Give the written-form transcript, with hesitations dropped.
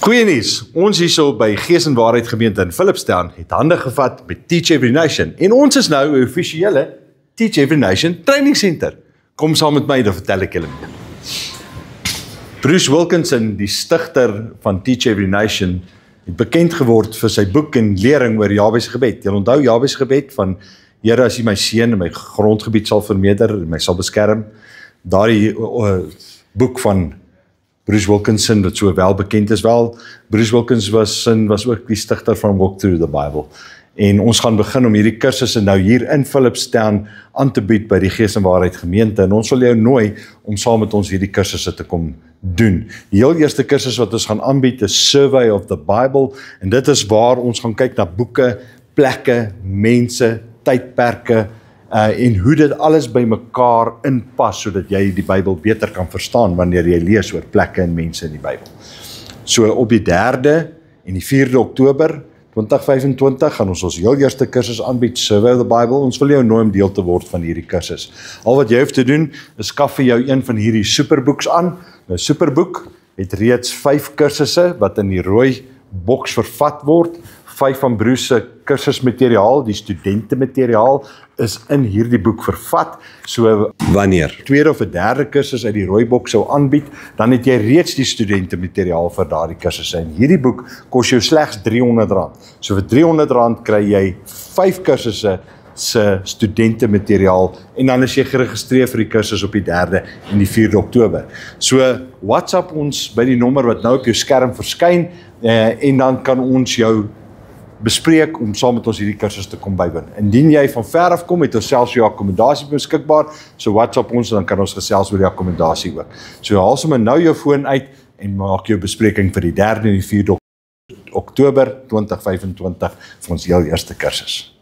Goeie nuus, ons hierso by Gees en Waarheid Gemeente in Philipstown het hande gevat met Teach Every Nation en ons is nou 'n offisiële Teach Every Nation training center. Kom saam met my, dan vertel ek julle meer. Bruce Wilkinson, die stigter van Teach Every Nation, het bekend geword vir sy boek en lering oor Jabes gebed. Jy onthou Jabes gebed van Here, as U my seën en my grondgebied sal vermeerder en my sal beskerm. Daardie boek van Bruce Wilkinson, wat so wel bekend is wel. Bruce Wilkinson was ook die stigter van Walk Through the Bible. En ons gaan begin om hierdie kursusse nou hier in Philipstown aan te bied by die Gees en Waarheid Gemeente. En ons wil jou nooi om saam met ons hierdie kursusse te kom doen. Die heel eerste kursus wat ons gaan aanbied is Survey of the Bible. En dit is waar ons gaan kyk na boeke, plekke, mense, tydperke, en hoe dit alles by mekaar inpas, sodat jy die Bybel beter kan verstaan wanneer jy lees oor plekke en mense in die Bybel. So op die 3de en die 4de Oktober 2025 gaan ons heel eerste kursus aanbied, Survey of the Bible. Ons wil jou nooi om deel te word van hierdie kursus. Al wat jy hoef te doen, is skaf vir jou een van hierdie superboeks aan. Nou superboek het reeds 5 kursusse wat in die rooi boks vervat word. 5 van Bruce se kursusmateriaal, die studentemateriaal, is in hierdie boek vervat. So wanneer 2de of 'n 3de kursus uit die rooi boks sou aanbied, dan het jy reeds die studentemateriaal vir daardie kursusse. En hierdie boek kos jou slegs R300. So vir R300 kry jy 5 kursusse se studentemateriaal en dan is jy geregistreer vir die kursus op die 3de en die 4de Oktober. So WhatsApp ons by die nommer wat nou op jou skerm verskyn en dan kan ons jou bespreek om saam met ons hierdie kursus te kom bywoon. Indien jy van ver af kom, het ons selfs jou akkommodasie beskikbaar, so WhatsApp ons en dan kan ons gesels oor die akkommodasie ook. So haal sommer nou jou foon uit en maak jou bespreking vir die 3de en die 4de Oktober 2025 vir ons heel eerste kursus.